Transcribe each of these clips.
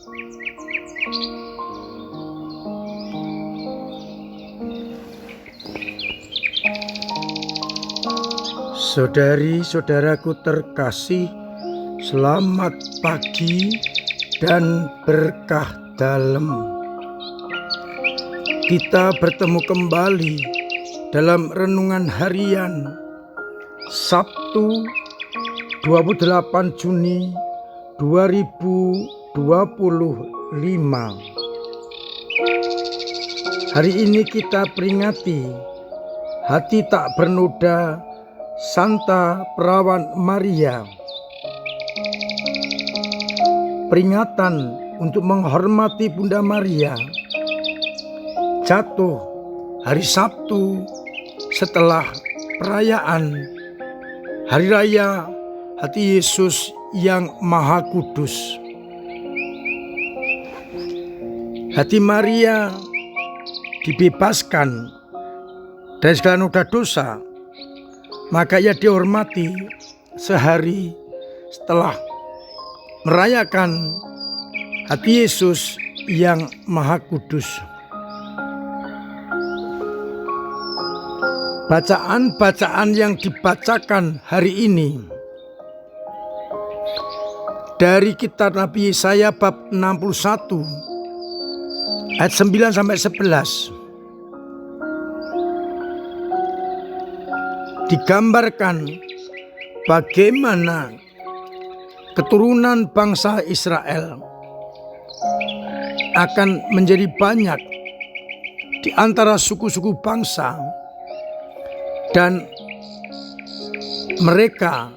Saudari-saudaraku terkasih, selamat pagi dan berkah dalam. Kita bertemu kembali dalam renungan harian Sabtu 28 Juni 2025. Hari ini kita peringati hati tak bernoda Santa Perawan Maria. Peringatan untuk menghormati Bunda Maria jatuh hari Sabtu setelah perayaan Hari Raya Hati Yesus yang Maha Kudus. Hati Maria dibebaskan dari segala noda dosa, maka ia dihormati sehari setelah merayakan hati Yesus yang Maha Kudus. Bacaan-bacaan yang dibacakan hari ini dari kitab Nabi Yesaya bab 61 ayat 9 sampai 11. Digambarkan bagaimana keturunan bangsa Israel akan menjadi banyak di antara suku-suku bangsa, dan mereka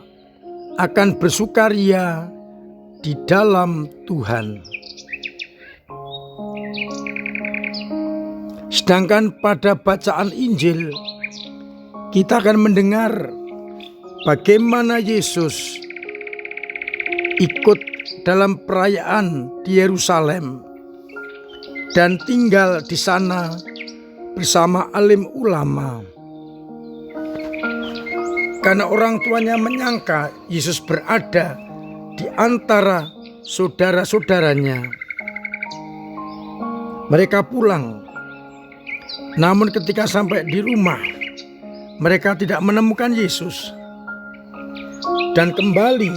akan bersukaria di dalam Tuhan. Sedangkan pada bacaan Injil kita akan mendengar bagaimana Yesus ikut dalam perayaan di Yerusalem dan tinggal di sana bersama alim ulama. Karena orang tuanya menyangka Yesus berada di antara saudara-saudaranya, mereka pulang. Namun ketika sampai di rumah, mereka tidak menemukan Yesus dan kembali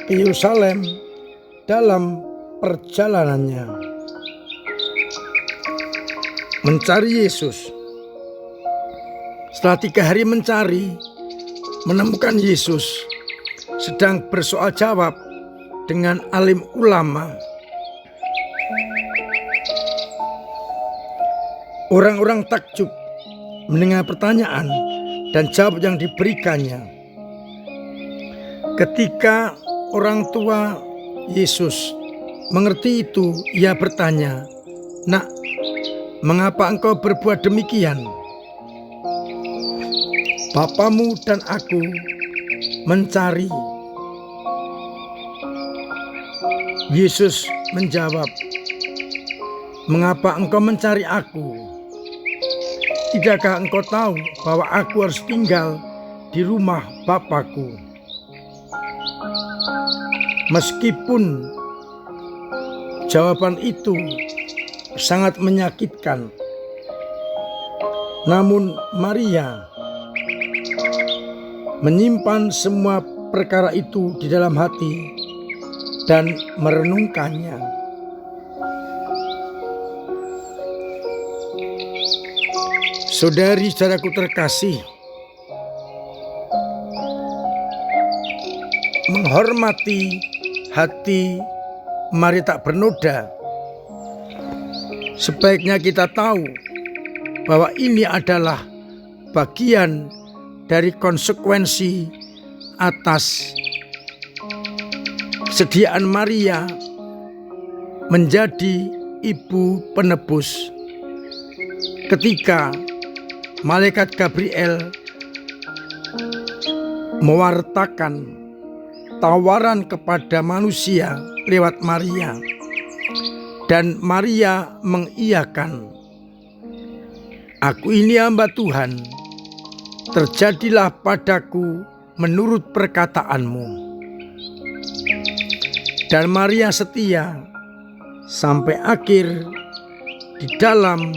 ke Yerusalem dalam perjalanannya mencari Yesus. Setelah 3 hari mencari, menemukan Yesus sedang bersoal jawab dengan alim ulama. Orang-orang takjub mendengar pertanyaan dan jawab yang diberikannya. Ketika orang tua Yesus mengerti itu, ia bertanya, "Nak, mengapa engkau berbuat demikian? Bapamu dan aku mencari." Yesus menjawab, "Mengapa engkau mencari aku? Tidakkah engkau tahu bahwa aku harus tinggal di rumah Bapakku?" Meskipun jawaban itu sangat menyakitkan, namun Maria menyimpan semua perkara itu di dalam hati dan merenungkannya. Saudari-saudaraku terkasih, menghormati hati Maria tak bernoda, sebaiknya kita tahu bahwa ini adalah bagian dari konsekuensi atas kesediaan Maria menjadi ibu penebus. Ketika malaikat Gabriel mewartakan tawaran kepada manusia lewat Maria, dan Maria mengiyakan, "Aku ini hamba Tuhan, terjadilah padaku menurut perkataanmu." Dan Maria setia sampai akhir di dalam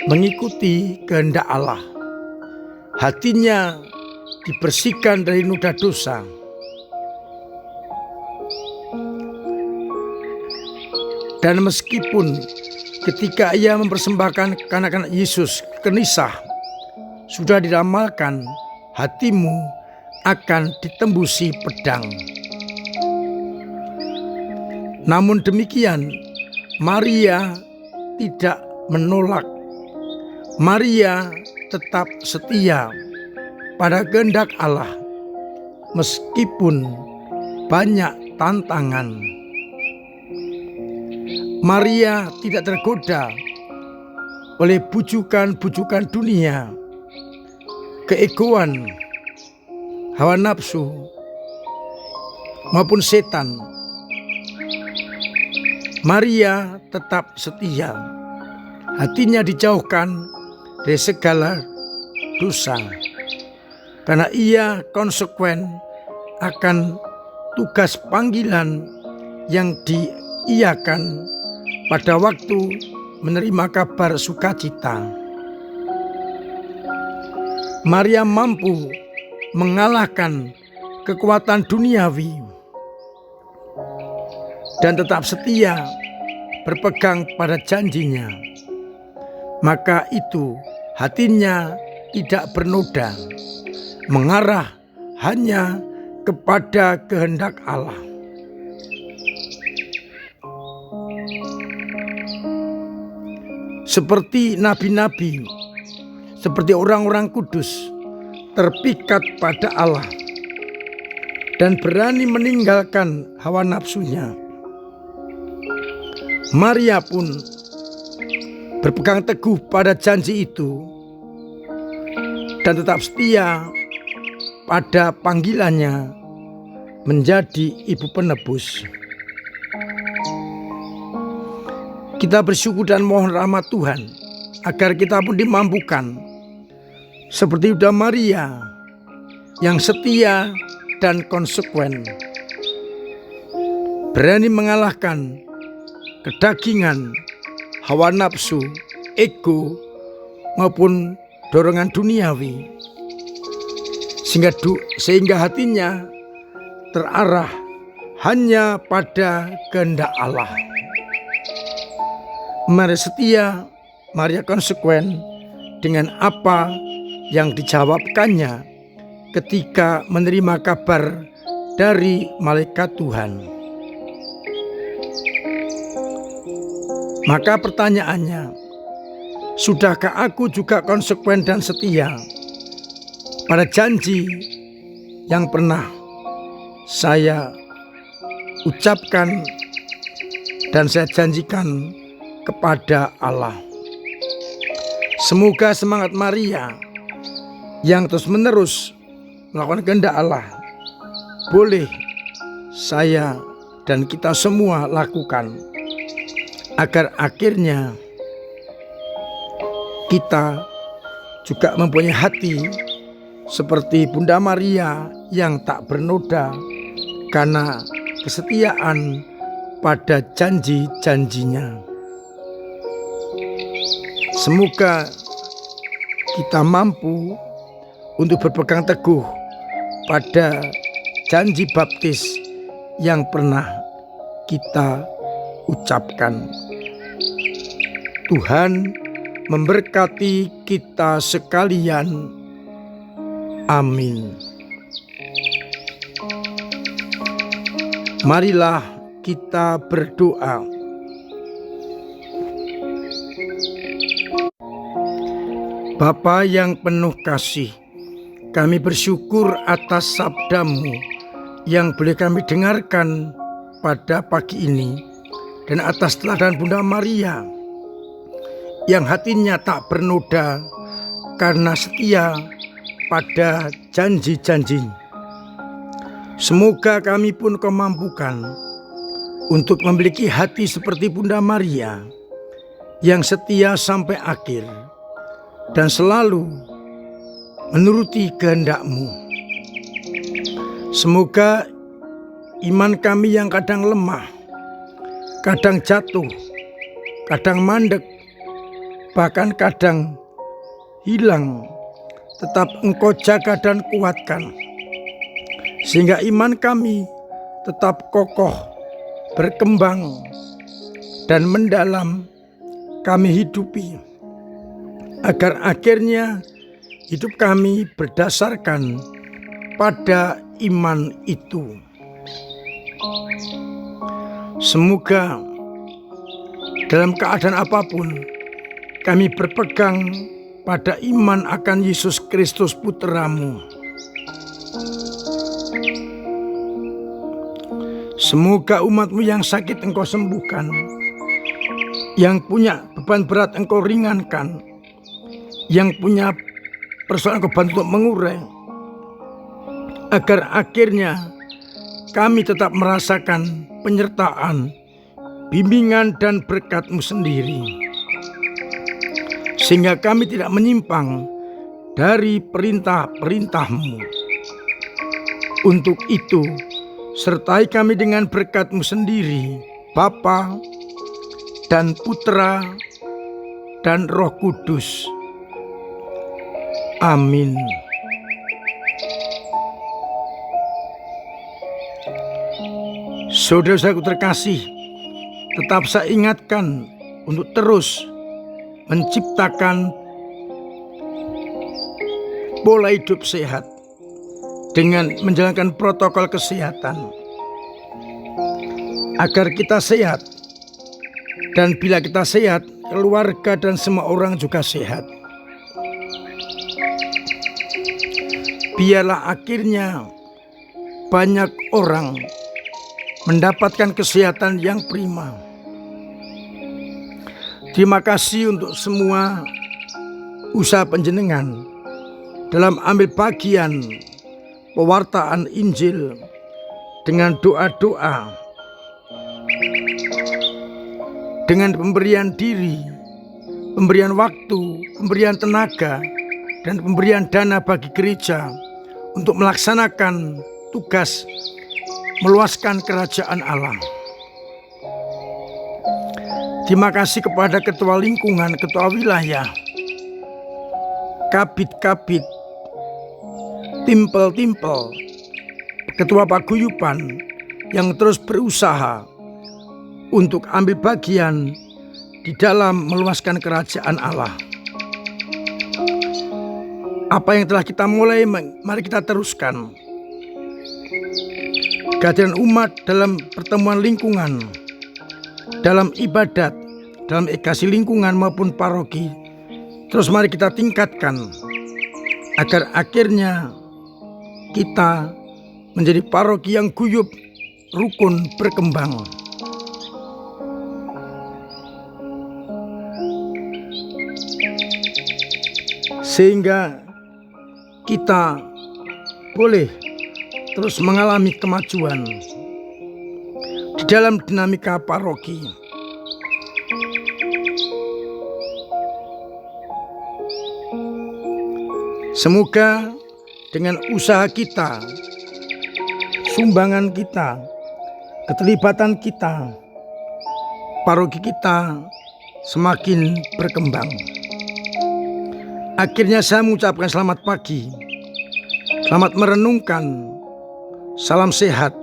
mengikuti kehendak Allah. Hatinya dibersihkan dari noda dosa. Dan meskipun ketika ia mempersembahkan kanak-kanak Yesus ke Nisah, sudah diramalkan hatimu akan ditembusi pedang. Namun demikian, Maria tidak menolak. Maria tetap setia pada kehendak Allah meskipun banyak tantangan. Maria tidak tergoda oleh bujukan-bujukan dunia, keegoan, hawa nafsu, maupun setan. Maria tetap setia. Hatinya dijauhkan dari segala dosa, karena ia konsekuen akan tugas panggilan yang diiakan pada waktu menerima kabar sukacita. Maria mampu mengalahkan kekuatan duniawi dan tetap setia berpegang pada janjinya. Maka itu hatinya tidak bernoda, mengarah hanya kepada kehendak Allah. Seperti nabi-nabi, seperti orang-orang kudus, terpikat pada Allah dan berani meninggalkan hawa nafsunya. Maria pun berpegang teguh pada janji itu dan tetap setia pada panggilannya menjadi ibu penebus. Kita bersyukur dan mohon rahmat Tuhan agar kita pun dimampukan seperti Bunda Maria yang setia dan konsekuen, berani mengalahkan kedagingan, hawa nafsu, ego, maupun dorongan duniawi, sehingga hatinya terarah hanya pada kehendak Allah. Maria setia, Maria konsekuen dengan apa yang dijawabkannya ketika menerima kabar dari malaikat Tuhan. Maka pertanyaannya, sudahkah aku juga konsekuen dan setia pada janji yang pernah saya ucapkan dan saya janjikan kepada Allah? Semoga semangat Maria yang terus-menerus melakukan kehendak Allah boleh saya dan kita semua lakukan, agar akhirnya kita juga mempunyai hati seperti Bunda Maria yang tak bernoda karena kesetiaan pada janji-janjinya. Semoga kita mampu untuk berpegang teguh pada janji baptis yang pernah kita ucapkan. Tuhan memberkati kita sekalian. Amin. Marilah kita berdoa. Bapa yang penuh kasih, kami bersyukur atas sabda-Mu yang boleh kami dengarkan pada pagi ini, dan atas teladan Bunda Maria yang hatinya tak bernoda karena setia pada janji-janji. Semoga kami pun Kau mampukan untuk memiliki hati seperti Bunda Maria yang setia sampai akhir dan selalu menuruti kehendak-Mu. Semoga iman kami yang kadang lemah kadang jatuh, kadang mandek, bahkan kadang hilang, tetap Engkau jaga dan kuatkan, sehingga iman kami tetap kokoh, berkembang, dan mendalam kami hidupi, agar akhirnya hidup kami berdasarkan pada iman itu. Semoga dalam keadaan apapun kami berpegang pada iman akan Yesus Kristus Putra-Mu. Semoga umat-Mu yang sakit Engkau sembuhkan, yang punya beban berat Engkau ringankan, yang punya persoalan Engkau bantu untuk mengurai, agar akhirnya kami tetap merasakan penyertaan, bimbingan, dan berkat-Mu sendiri, sehingga kami tidak menyimpang dari perintah-perintah-Mu. Untuk itu, sertai kami dengan berkat-Mu sendiri, Bapa dan Putra dan Roh Kudus. Amin. Saudara-saudaraku terkasih, tetap saya ingatkan untuk terus menciptakan pola hidup sehat dengan menjalankan protokol kesehatan, agar kita sehat, dan bila kita sehat, keluarga dan semua orang juga sehat. Biarlah akhirnya banyak orang mendapatkan kesehatan yang prima. Terima kasih untuk semua usaha panjenengan dalam ambil bagian pewartaan Injil dengan doa-doa, dengan pemberian diri, pemberian waktu, pemberian tenaga, dan pemberian dana bagi gereja untuk melaksanakan tugas meluaskan kerajaan Allah. Terima kasih kepada ketua lingkungan, ketua wilayah, kabit-kabit, timpel-timpel, ketua paguyuban yang terus berusaha untuk ambil bagian di dalam meluaskan kerajaan Allah. Apa yang telah kita mulai, mari kita teruskan. Kehadiran umat dalam pertemuan lingkungan, dalam ibadat, dalam ekasi lingkungan maupun paroki, terus mari kita tingkatkan, agar akhirnya kita menjadi paroki yang guyup, rukun, berkembang. Sehingga kita boleh terus mengalami kemajuan di dalam dinamika paroki. Semoga dengan usaha kita, sumbangan kita, keterlibatan kita, paroki kita semakin berkembang. Akhirnya saya mengucapkan selamat pagi, selamat merenungkan, salam sehat,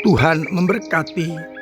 Tuhan memberkati.